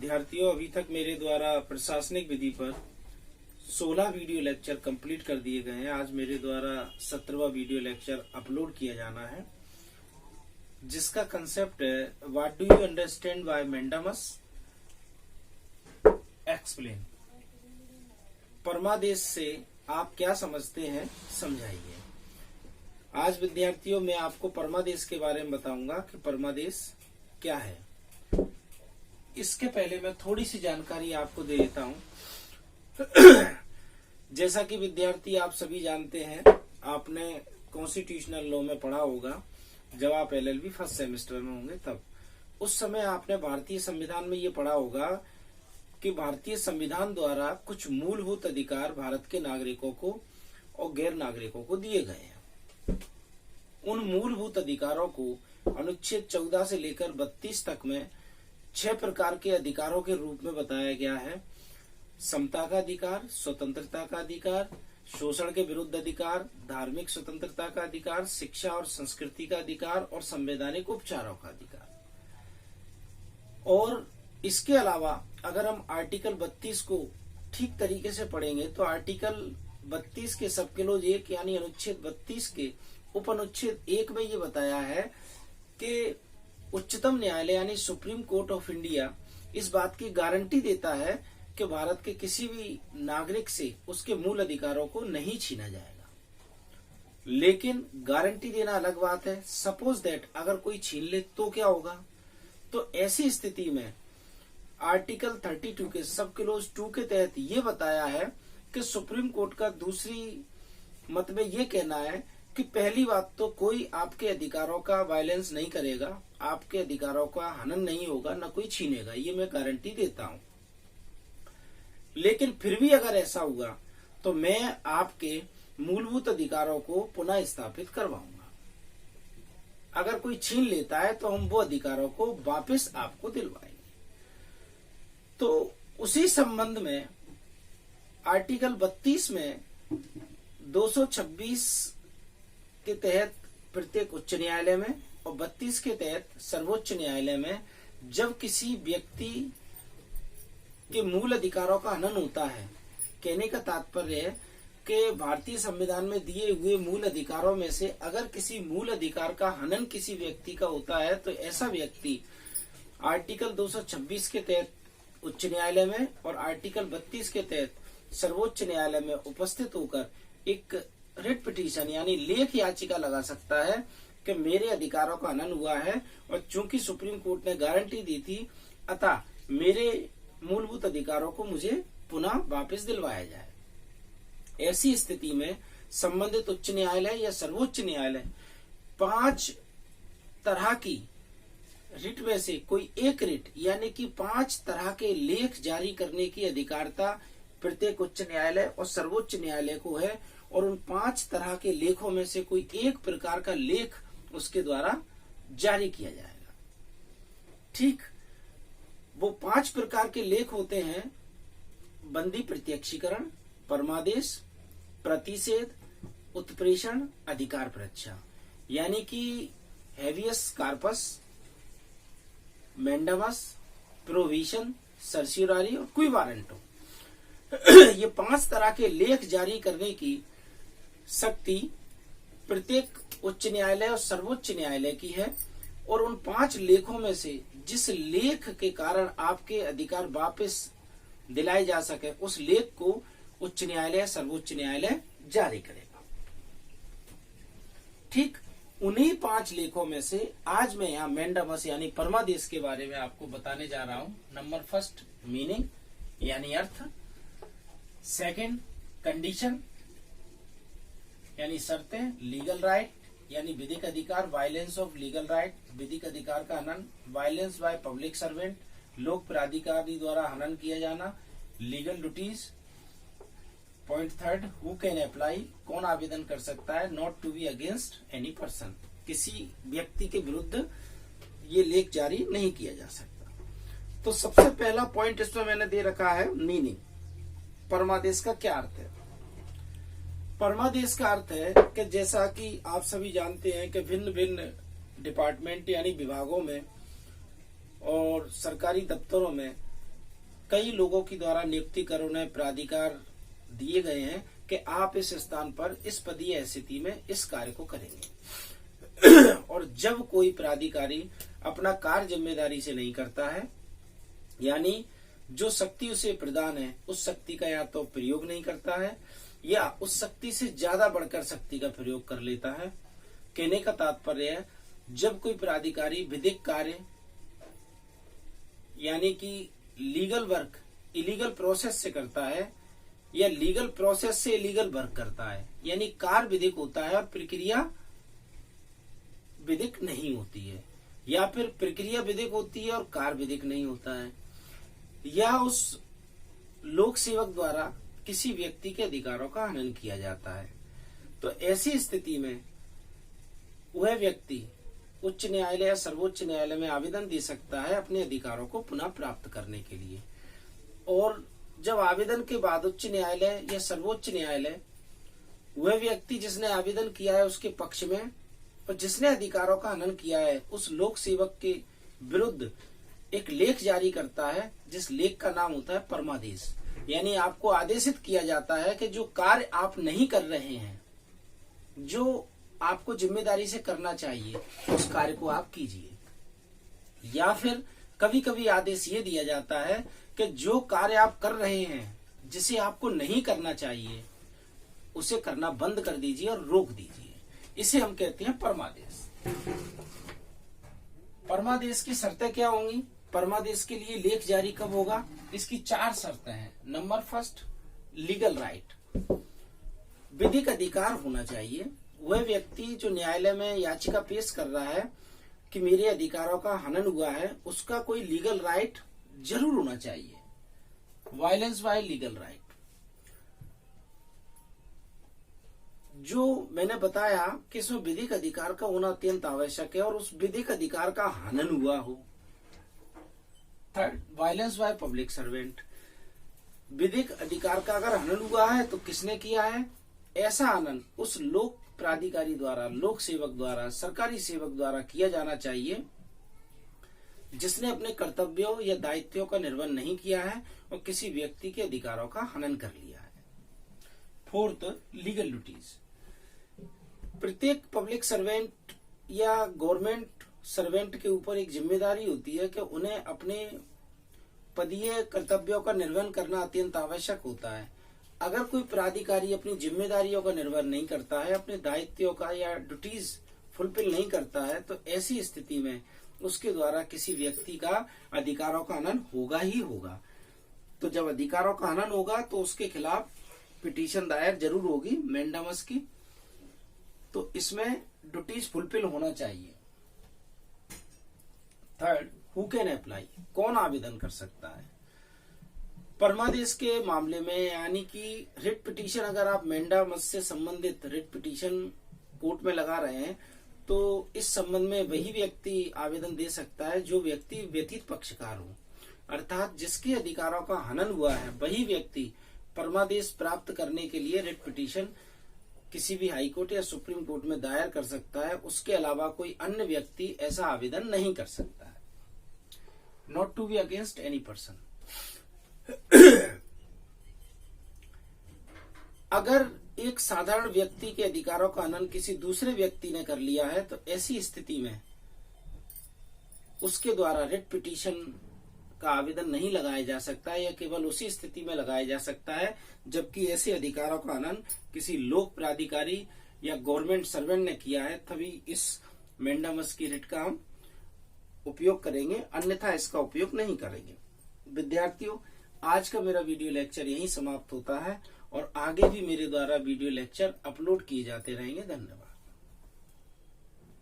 विद्यार्थियों, अभी तक मेरे द्वारा प्रशासनिक विधि पर 16 वीडियो लेक्चर कंप्लीट कर दिए गए हैं। आज मेरे द्वारा 17वां वीडियो लेक्चर अपलोड किया जाना है, जिसका कंसेप्ट है what do you understand by mandamus explain. परमादेश से आप क्या समझते हैं, समझाइए। आज विद्यार्थियों मैं आपको परमादेश के बारे में बताऊंगा कि परमादेश क्या है। इसके पहले मैं थोड़ी सी जानकारी आपको दे देता हूं। जैसा कि विद्यार्थी आप सभी जानते हैं, आपने कॉन्स्टिट्यूशनल लॉ में पढ़ा होगा जब आप एलएलबी फर्स्ट सेमेस्टर में होंगे तब। उस समय आपने भारतीय संविधान में ये पढ़ा होगा कि भारतीय संविधान द्वारा कुछ मूलभूत अधिकार भारत के नागरिकों को और गैर नागरिकों को दिए गए हैं। उन मूलभूत अधिकारों को अनुच्छेद 14 से लेकर 32 तक में 6 प्रकार के अधिकारों के रूप में बताया गया है। समता का अधिकार, स्वतंत्रता का अधिकार, शोषण के विरुद्ध अधिकार, धार्मिक स्वतंत्रता का अधिकार, शिक्षा और संस्कृति का अधिकार और संवैधानिक उपचारों का अधिकार। और इसके अलावा अगर हम आर्टिकल 32 को ठीक तरीके से पढ़ेंगे तो आर्टिकल 32 के सब क्लॉज 1 यानी अनुच्छेद 32 के उप अनुच्छेद 1 में ये बताया है कि उच्चतम न्यायालय यानी सुप्रीम कोर्ट ऑफ इंडिया इस बात की गारंटी देता है कि भारत के किसी भी नागरिक से उसके मूल अधिकारों को नहीं छीना जाएगा। लेकिन गारंटी देना अलग बात है। सपोज दैट अगर कोई छीन ले तो क्या होगा? तो ऐसी स्थिति में आर्टिकल 32 के सब क्लॉज 2 के तहत ये बताया है कि सुप्रीम कोर्ट का दूसरी मत में ये कहना है कि पहली बात तो कोई आपके अधिकारों का वायलेंस नहीं करेगा, आपके अधिकारों का हनन नहीं होगा, न कोई छीनेगा, ये मैं गारंटी देता हूं। लेकिन फिर भी अगर ऐसा हुआ तो मैं आपके मूलभूत अधिकारों को पुनः स्थापित करवाऊंगा। अगर कोई छीन लेता है तो हम वो अधिकारों को वापस आपको दिलवाएंगे। तो उसी संबंध में आर्टिकल 32 में 226 के तहत प्रत्येक उच्च न्यायालय में और 32 के तहत सर्वोच्च न्यायालय में जब किसी व्यक्ति के मूल अधिकारों का हनन होता है, कहने का तात्पर्य है कि भारतीय संविधान में दिए हुए मूल अधिकारों में से अगर किसी मूल अधिकार का हनन किसी व्यक्ति का होता है तो ऐसा व्यक्ति आर्टिकल 226 के तहत उच्च न्यायालय में और आर्टिकल 32 के तहत सर्वोच्च न्यायालय में उपस्थित होकर एक रिट पिटीशन यानी लेख याचिका लगा सकता है कि मेरे अधिकारों का हनन हुआ है और चूंकि सुप्रीम कोर्ट ने गारंटी दी थी अतः मेरे मूलभूत अधिकारों को मुझे पुनः वापस दिलवाया जाए। ऐसी स्थिति में संबंधित उच्च न्यायालय या सर्वोच्च न्यायालय 5 तरह की रिट में से कोई एक रिट यानी कि 5 तरह के लेख जारी करने की अधिकारता प्रत्येक उच्च न्यायालय और सर्वोच्च न्यायालय को है और उन 5 तरह के लेखों में से कोई एक प्रकार का लेख उसके द्वारा जारी किया जाएगा। ठीक, वो 5 प्रकार के लेख होते हैं बंदी प्रत्यक्षीकरण, परमादेश, प्रतिषेध, उत्प्रेषण, अधिकार परीक्षा यानी कि हेवियस कार्पस, मैंडामस, प्रोविशन, सर्सियोरारी और क्वी वारंटो। ये 5 तरह के लेख जारी करने की शक्ति प्रत्येक उच्च न्यायालय और सर्वोच्च न्यायालय की है और उन 5 लेखों में से जिस लेख के कारण आपके अधिकार वापस दिलाए जा सके उस लेख को उच्च न्यायालय सर्वोच्च न्यायालय जारी करेगा। ठीक, उन्हीं 5 लेखों में से आज मैं यहाँ मैंडामस यानी परमादेश के बारे में आपको बताने जा रहा हूँ। नंबर फर्स्ट मीनिंग यानी अर्थ, सेकंड कंडीशन यानी शर्तें, लीगल राइट यानी विधिक अधिकार, वायलेंस ऑफ लीगल राइट विधिक अधिकार का हनन, वायलेंस बाय पब्लिक सर्वेंट लोक प्राधिकारी द्वारा हनन किया जाना, legal duties. Point third who can apply कौन आवेदन कर सकता है, not to be against any person किसी व्यक्ति के विरुद्ध ये लेख जारी नहीं किया जा सकता। तो सबसे पहला पॉइंट इसमें मैंने दे रखा है मीनिंग। परमादेश का क्या अर्थ है? परमादेश का अर्थ है कि जैसा कि आप सभी जानते हैं कि भिन्न भिन्न डिपार्टमेंट यानी विभागों में और सरकारी दफ्तरों में कई लोगों की द्वारा नियुक्ति कर उन्हें प्राधिकार दिए गए हैं कि आप इस स्थान पर इस पदीय स्थिति में इस कार्य को करेंगे। और जब कोई प्राधिकारी अपना कार्य जिम्मेदारी से नहीं करता है, यानी जो शक्ति उसे प्रदान है उस शक्ति का या तो प्रयोग नहीं करता है या उस शक्ति से ज्यादा बढ़कर शक्ति का प्रयोग कर लेता है। कहने का तात्पर्य है, जब कोई प्राधिकारी विधिक कार्य यानी कि लीगल वर्क इलीगल प्रोसेस से करता है या लीगल प्रोसेस से इलीगल वर्क करता है, यानी कार्य विधिक होता है और प्रक्रिया विधिक नहीं होती है, या फिर प्रक्रिया विधिक होती है और कार्य विधिक नहीं होता है, या उस लोक सेवक द्वारा किसी व्यक्ति के अधिकारों का हनन किया जाता है, तो ऐसी स्थिति में वह व्यक्ति उच्च न्यायालय या सर्वोच्च न्यायालय में आवेदन दे सकता है अपने अधिकारों को पुनः प्राप्त करने के लिए। और जब आवेदन के बाद उच्च न्यायालय या सर्वोच्च न्यायालय वह व्यक्ति जिसने आवेदन किया है उसके पक्ष में और जिसने अधिकारों का हनन किया है उस लोक सेवक के विरुद्ध एक लेख जारी करता है, जिस लेख का नाम होता है परमादेश। यानी आपको आदेशित किया जाता है कि जो कार्य आप नहीं कर रहे हैं, जो आपको जिम्मेदारी से करना चाहिए, उस कार्य को आप कीजिए। या फिर कभी कभी आदेश ये दिया जाता है कि जो कार्य आप कर रहे हैं जिसे आपको नहीं करना चाहिए उसे करना बंद कर दीजिए और रोक दीजिए। इसे हम कहते हैं परमादेश। परमादेश की शर्तें क्या होंगी? परमादेश के लिए लेख जारी कब होगा? इसकी 4 शर्तें हैं। नंबर फर्स्ट, लीगल राइट, विधिक अधिकार होना चाहिए। वह व्यक्ति जो न्यायालय में याचिका पेश कर रहा है कि मेरे अधिकारों का हनन हुआ है, उसका कोई लीगल राइट जरूर होना चाहिए। वायलेंस बाय लीगल राइट, जो मैंने बताया कि इसमें विधिक अधिकार का होना अत्यंत आवश्यक है और उस विधिक अधिकार का हनन हुआ हो। Third, violence by public servant, विधिक अधिकार का अगर हनन हुआ है तो किसने किया है? ऐसा हनन उस लोक प्राधिकारी द्वारा, लोक सेवक द्वारा, सरकारी सेवक द्वारा किया जाना चाहिए जिसने अपने कर्तव्यों या दायित्वों का निर्वहन नहीं किया है और किसी व्यक्ति के अधिकारों का हनन कर लिया है। फोर्थ, लीगल ड्यूटीज, प्रत्येक पब्लिक सर्वेंट या गवर्नमेंट सर्वेंट के ऊपर एक जिम्मेदारी होती है कि उन्हें अपने पदीय कर्तव्यों का निर्वहन करना अत्यंत आवश्यक होता है। अगर कोई प्राधिकारी अपनी जिम्मेदारियों का निर्वहन नहीं करता है, अपने दायित्वों का या ड्यूटीज फुलफिल नहीं करता है, तो ऐसी स्थिति में उसके द्वारा किसी व्यक्ति का अधिकारों का हनन होगा ही होगा। तो जब अधिकारों का हनन होगा तो उसके खिलाफ पिटीशन दायर जरूर होगी मैंडामस की। तो इसमें ड्यूटीज फुलफिल होना चाहिए। थर्ड, हु कैन अप्लाई, कौन आवेदन कर सकता है? परमादेश के मामले में यानी कि रिट पिटीशन, अगर आप मैंडामस से संबंधित रिट पिटीशन कोर्ट में लगा रहे हैं तो इस संबंध में वही व्यक्ति आवेदन दे सकता है जो व्यक्ति व्यतीत पक्षकार हो, अर्थात जिसके अधिकारों का हनन हुआ है वही व्यक्ति परमादेश प्राप्त करने के लिए रिट पिटीशन किसी भी हाई कोर्ट या सुप्रीम कोर्ट में दायर कर सकता है। उसके अलावा कोई अन्य व्यक्ति ऐसा आवेदन नहीं कर सकता है। Not to be against any person. अगर एक साधारण व्यक्ति के अधिकारों का हनन किसी दूसरे व्यक्ति ने कर लिया है तो ऐसी स्थिति में उसके द्वारा रिट पिटीशन का आवेदन नहीं लगाया जा सकता है या केवल उसी स्थिति में लगाया जा सकता है जबकि ऐसे अधिकारों का हनन किसी लोक प्राधिकारी या गवर्नमेंट सर्वेंट ने किया है, तभी इस मैंडामस की रिट का हम उपयोग करेंगे, अन्यथा इसका उपयोग नहीं करेंगे। विद्यार्थियों, आज का मेरा वीडियो लेक्चर यहीं समाप्त होता है और आगे भी मेरे द्वारा वीडियो लेक्चर अपलोड किए जाते रहेंगे। धन्यवाद।